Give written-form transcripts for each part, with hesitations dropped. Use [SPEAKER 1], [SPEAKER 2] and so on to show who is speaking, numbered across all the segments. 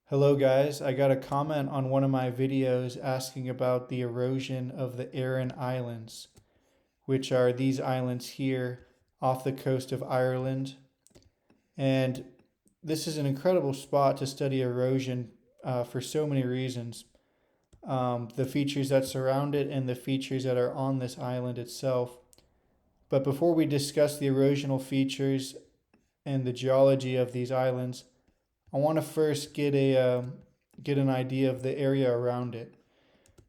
[SPEAKER 1] Hello guys, I got a comment on one of my videos asking about the erosion of the Aran Islands, which are these islands here off the coast of Ireland. And this is an incredible spot to study erosion for so many reasons. The features that surround it and the features that are on this island itself. But before we discuss the erosional features and the geology of these islands, I want to first get an idea of the area around it.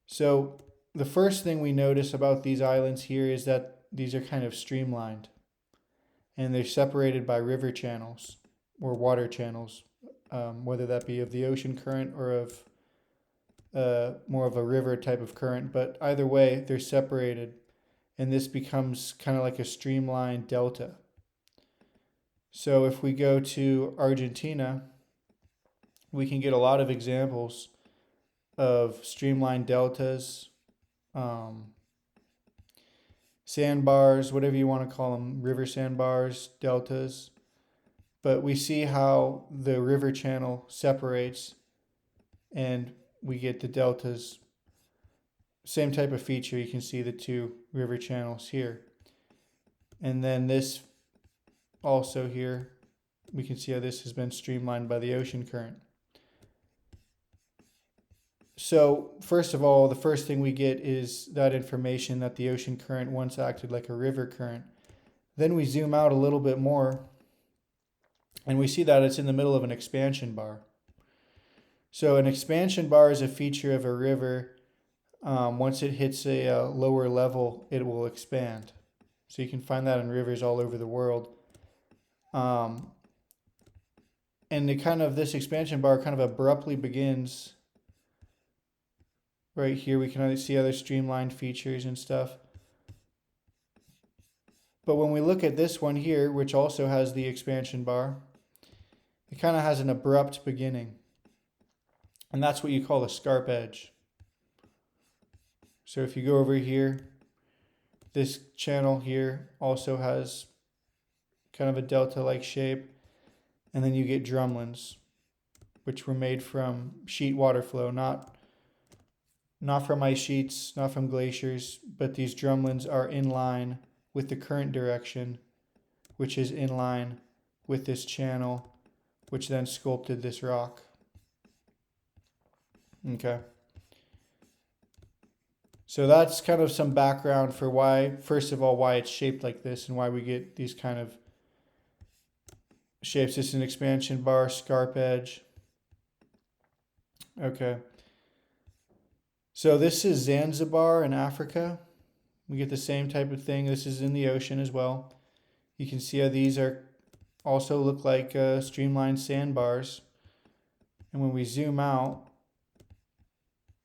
[SPEAKER 1] So the first thing we notice about these islands here is that these are kind of streamlined, and they're separated by river channels or water channels, whether that be of the ocean current or of more of a river type of current. But either way, they're separated, and this becomes kind of like a streamlined delta. So if we go to Argentina, we can get a lot of examples of streamlined deltas, sandbars, whatever you want to call them, river sandbars, deltas. But we see how the river channel separates and we get the deltas. Same type of feature, you can see the two river channels here. And then this also here, we can see how this has been streamlined by the ocean current. So first of all, the first thing we get is that information that the ocean current once acted like a river current. Then we zoom out a little bit more and we see that it's in the middle of an expansion bar. So an expansion bar is a feature of a river. Once it hits a lower level, it will expand. So you can find that in rivers all over the world. And this expansion bar kind of abruptly begins. Right here we can see other streamlined features and stuff. But when we look at this one here, which also has the expansion bar, it kind of has an abrupt beginning. And that's what you call a scarp edge. So if you go over here, this channel here also has kind of a delta-like shape. And then you get drumlins, which were made from sheet water flow, not from ice sheets, not from glaciers, but these drumlins are in line with the current direction, which is in line with this channel, which then sculpted this rock. Okay. So that's kind of some background for why, first of all, why it's shaped like this and why we get these kind of shapes. This is an expansion bar, scarp edge. Okay. So this is Zanzibar in Africa. We get the same type of thing. This is in the ocean as well. You can see how these are also look like streamlined sandbars. And when we zoom out,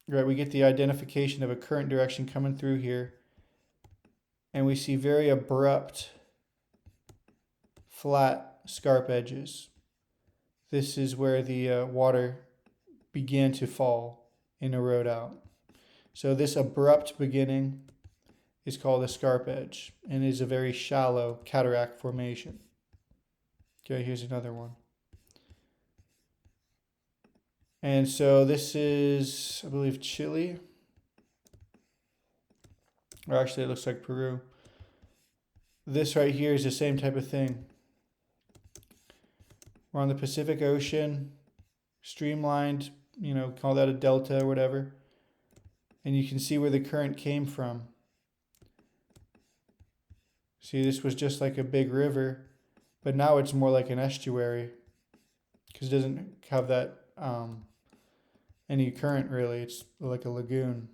[SPEAKER 1] right, we get the identification of a current direction coming through here. And we see very abrupt, flat scarp edges. This is where the water began to fall and erode out. So this abrupt beginning is called a scarp edge and is a very shallow cataract formation. Okay, here's another one. And so this is, I believe, Chile. Or actually, it looks like Peru. This right here is the same type of thing. We're on the Pacific Ocean, streamlined, call that a delta or whatever. And you can see where the current came from. See, this was just like a big river, but now it's more like an estuary because it doesn't have that any current really. It's like a lagoon.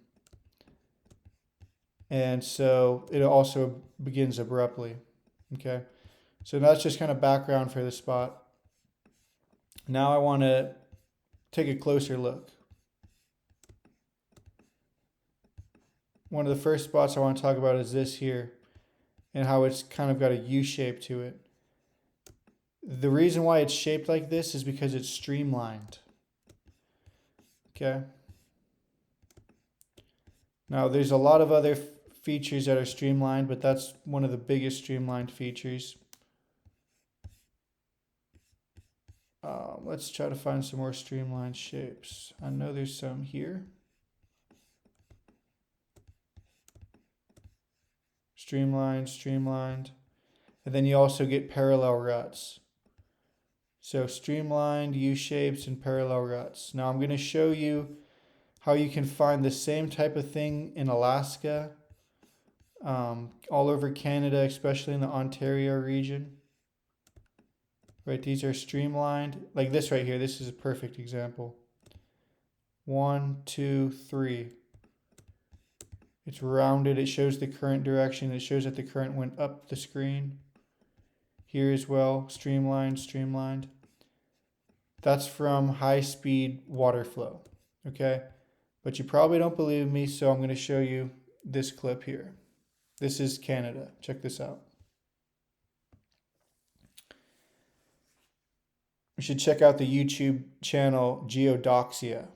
[SPEAKER 1] And so it also begins abruptly. Okay, so that's just kind of background for the spot. Now I want to take a closer look. One of the first spots I want to talk about is this here and how it's kind of got a U shape to it. The reason why it's shaped like this is because it's streamlined. Okay. Now there's a lot of other features that are streamlined, but that's one of the biggest streamlined features. Let's try to find some more streamlined shapes. I know there's some here. Streamlined, streamlined. And then you also get parallel ruts. So streamlined, U-shapes, and parallel ruts. Now I'm going to show you how you can find the same type of thing in Alaska, all over Canada, especially in the Ontario region. Right, these are streamlined. Like this right here, this is a perfect example. 1, 2, 3. It's rounded, it shows the current direction, it shows that the current went up the screen. Here as well, streamlined, streamlined. That's from high-speed water flow, okay? But you probably don't believe me, so I'm going to show you this clip here. This is Canada. Check this out. You should check out the YouTube channel Geodoxia,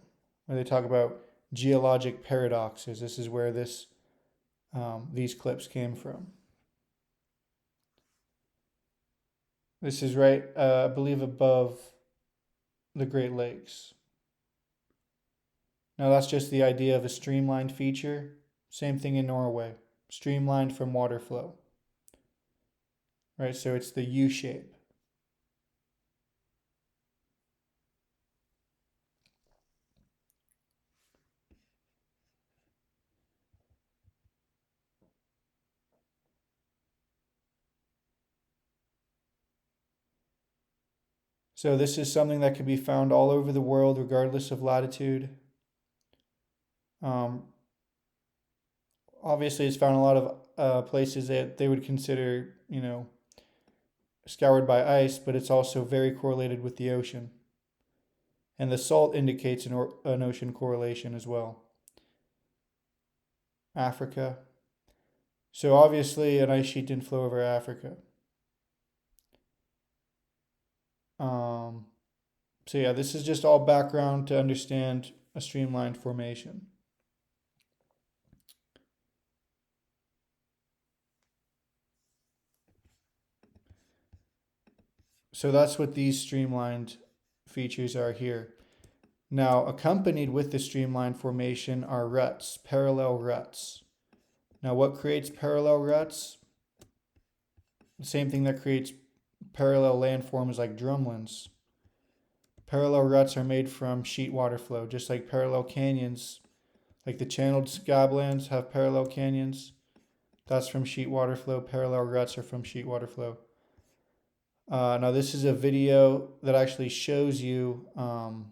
[SPEAKER 1] where they talk about geologic paradoxes. This is where these clips came from. This is right, I believe, above the Great Lakes. Now that's just the idea of a streamlined feature. Same thing in Norway. Streamlined from water flow. Right, so it's the U shape. So this is something that can be found all over the world, regardless of latitude. Obviously, it's found in a lot of places that they would consider, scoured by ice, but it's also very correlated with the ocean. And the salt indicates an ocean correlation as well. Africa. So obviously, an ice sheet didn't flow over Africa. So yeah, this is just all background to understand a streamlined formation. So that's what these streamlined features are here. Now, accompanied with the streamlined formation are ruts, parallel ruts. Now, what creates parallel ruts? The same thing that creates parallel landforms like drumlins. Parallel ruts are made from sheet water flow, just like parallel canyons. Like the channeled scablands have parallel canyons. That's from sheet water flow. Parallel ruts are from sheet water flow. Now this is a video that actually shows you some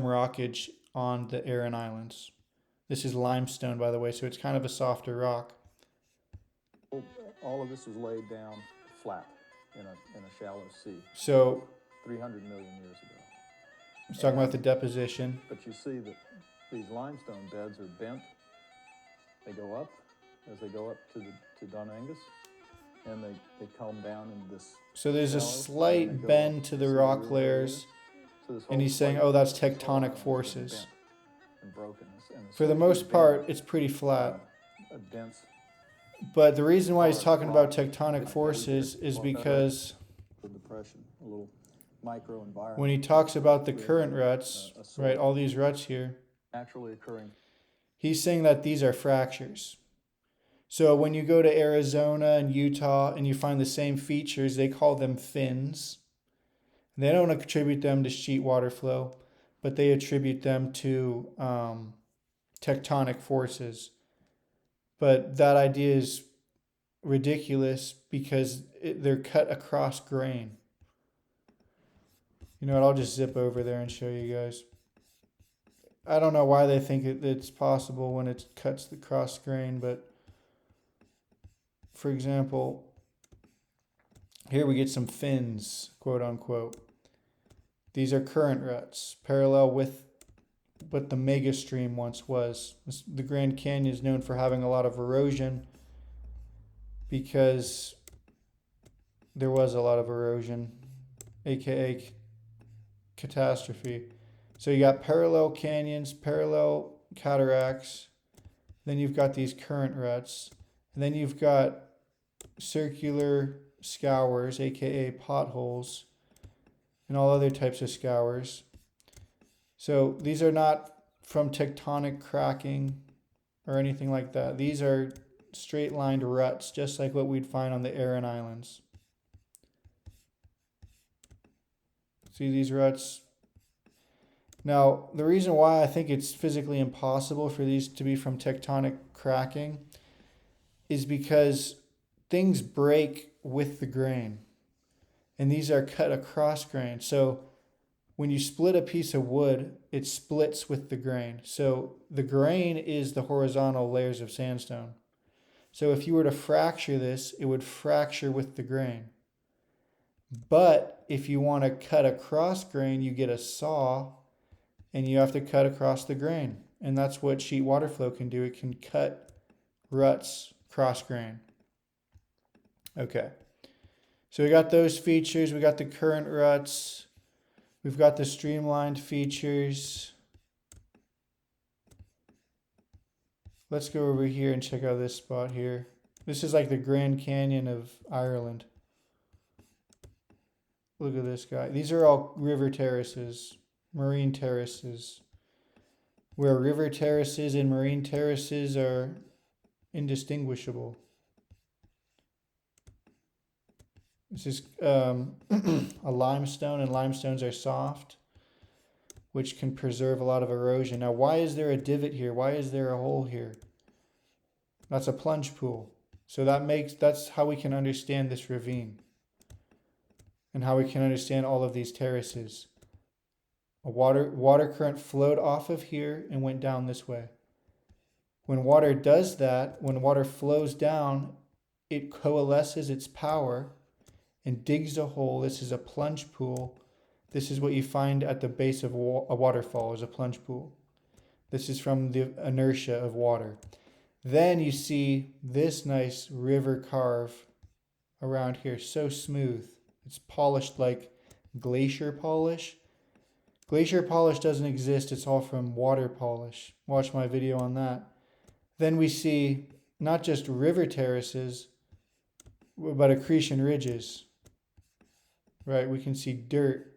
[SPEAKER 1] rockage on the Aran Islands. This is limestone, by the way, so it's kind of a softer rock.
[SPEAKER 2] All of this was laid down flat in a shallow sea.
[SPEAKER 1] So
[SPEAKER 2] 300 million years ago.
[SPEAKER 1] It's talking about the deposition.
[SPEAKER 2] But you see that these limestone beds are bent. They go up as they go up to Dun Angus, and they come down in this.
[SPEAKER 1] So there's a slight bend to the rock layers, and he's saying, oh, that's tectonic forces. For the most part, it's pretty flat. But the reason why he's talking about tectonic forces is because when he talks about the current ruts, right, all these ruts here,
[SPEAKER 2] naturally occurring,
[SPEAKER 1] he's saying that these are fractures. So when you go to Arizona and Utah and you find the same features, they call them fins. They don't attribute them to sheet water flow, but they attribute them to tectonic forces. But that idea is ridiculous because they're cut across grain. You know what, I'll just zip over there and show you guys. I don't know why they think it's possible when it cuts the cross grain, but for example, here we get some fins, quote unquote. These are current ruts, parallel with what the mega stream once was. The Grand Canyon is known for having a lot of erosion because there was a lot of erosion, aka catastrophe. So you got parallel canyons, parallel cataracts, then you've got these current ruts, and then you've got circular scours, aka potholes, and all other types of scours. So these are not from tectonic cracking or anything like that. These are straight lined ruts, just like what we'd find on the Aran Islands. See these ruts? Now, the reason why I think it's physically impossible for these to be from tectonic cracking is because things break with the grain, and these are cut across grain. So when you split a piece of wood, it splits with the grain. So the grain is the horizontal layers of sandstone. So if you were to fracture this, it would fracture with the grain. But if you want to cut across grain, you get a saw and you have to cut across the grain. And that's what sheet water flow can do. It can cut ruts cross grain. Okay. So we got those features. We got the current ruts. We've got the streamlined features. Let's go over here and check out this spot here. This is like the Grand Canyon of Ireland. Look at this guy. These are all river terraces, marine terraces, where river terraces and marine terraces are indistinguishable. This is a limestone, and limestones are soft, which can preserve a lot of erosion. Now, why is there a divot here? Why is there a hole here? That's a plunge pool. So that's how we can understand this ravine and how we can understand all of these terraces. A water current flowed off of here and went down this way. When water does that, when water flows down, it coalesces its power and digs a hole. This is a plunge pool. This is what you find at the base of a waterfall, is a plunge pool. This is from the inertia of water. Then you see this nice river carve around here, so smooth. It's polished like glacier polish. Glacier polish doesn't exist, it's all from water polish. Watch my video on that. Then we see not just river terraces, but accretion ridges. Right, we can see dirt,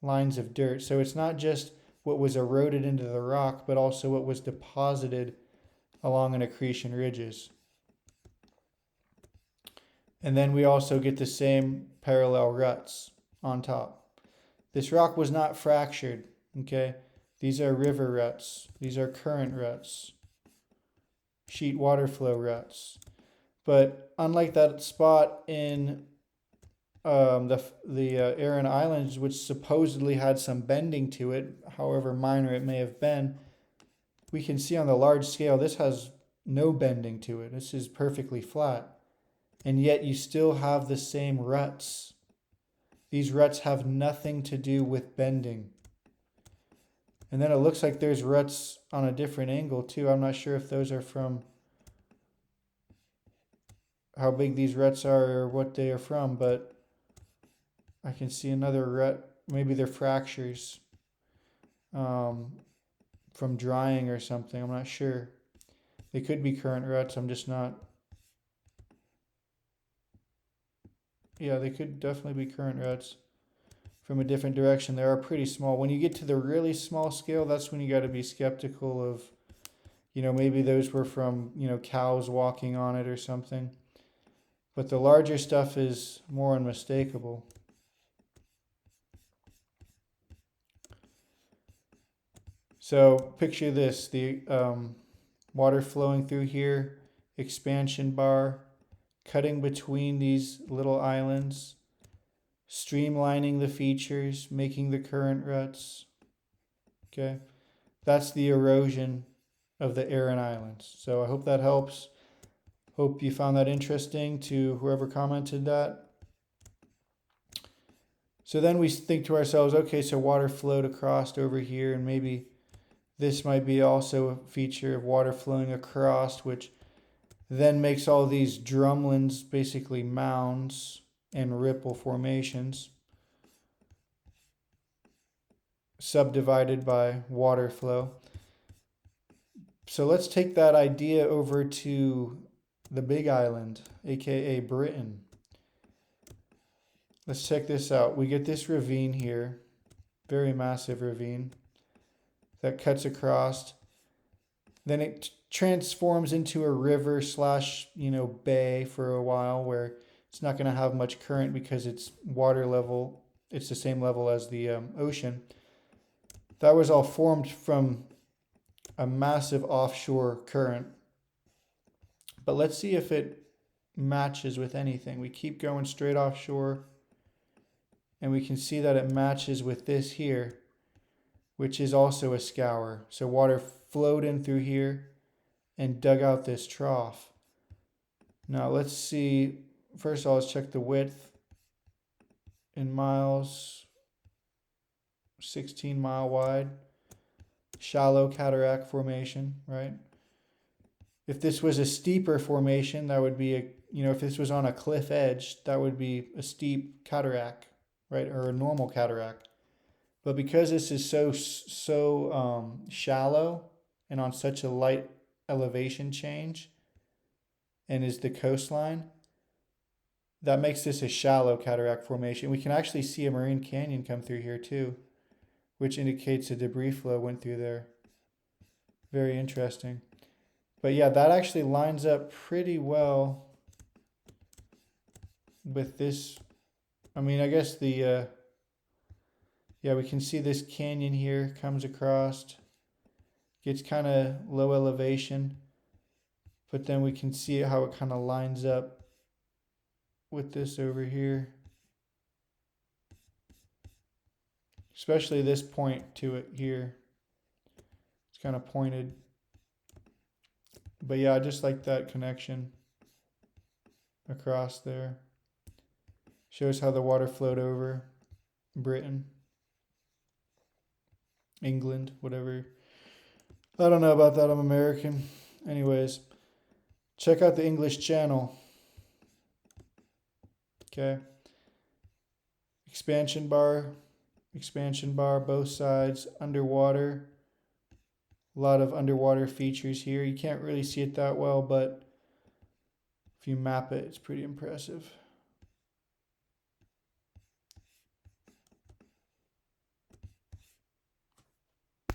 [SPEAKER 1] lines of dirt. So it's not just what was eroded into the rock, but also what was deposited along an accretion ridges. And then we also get the same parallel ruts on top. This rock was not fractured, okay? These are river ruts. These are current ruts. Sheet water flow ruts. But unlike that spot in the Aran Islands, which supposedly had some bending to it, however minor it may have been, we can see on the large scale this has no bending to it. This is perfectly flat. And yet you still have the same ruts. These ruts have nothing to do with bending. And then it looks like there's ruts on a different angle too. I'm not sure if those are from how big these ruts are or what they are from, but I can see another rut. Maybe they're fractures from drying or something. I'm not sure. They could be current ruts. I'm just not. Yeah, they could definitely be current ruts from a different direction. They are pretty small. When you get to the really small scale, that's when you got to be skeptical of, maybe those were from, cows walking on it or something. But the larger stuff is more unmistakable. So picture this, the water flowing through here, expansion bar, cutting between these little islands, streamlining the features, making the current ruts. Okay, that's the erosion of the Aran Islands. So I hope that helps. Hope you found that interesting, to whoever commented that. So then we think to ourselves, okay, so water flowed across over here, and maybe this might be also a feature of water flowing across, which then makes all these drumlins basically mounds and ripple formations subdivided by water flow. So let's take that idea over to the Big Island, aka Britain. Let's check this out. We get this ravine here, very massive ravine that cuts across. Then it transforms into a river slash, bay for a while where it's not going to have much current because its water level, it's the same level as the ocean. That was all formed from a massive offshore current. But let's see if it matches with anything. We keep going straight offshore, and we can see that it matches with this here, which is also a scour. So water flowed in through here and dug out this trough. Now let's see, first of all, let's check the width in miles. 16-mile wide, shallow cataract formation, right? If this was a steeper formation, that would be if this was on a cliff edge, that would be a steep cataract, right? Or a normal cataract. But because this is so shallow and on such a light elevation change and is the coastline, that makes this a shallow cataract formation. We can actually see a marine canyon come through here too, which indicates a debris flow went through there. Very interesting. But yeah, that actually lines up pretty well with this. I mean, I guess we can see this canyon here comes across, gets kind of low elevation, but then we can see how it kind of lines up with this over here. Especially this point to it here. It's kind of pointed. But yeah, I just like that connection across there. Shows how the water flowed over Britain, England, whatever. I don't know about that, I'm American. Anyways, check out the English Channel. Okay. Expansion bar, both sides, underwater. A lot of underwater features here. You can't really see it that well, but if you map it, it's pretty impressive.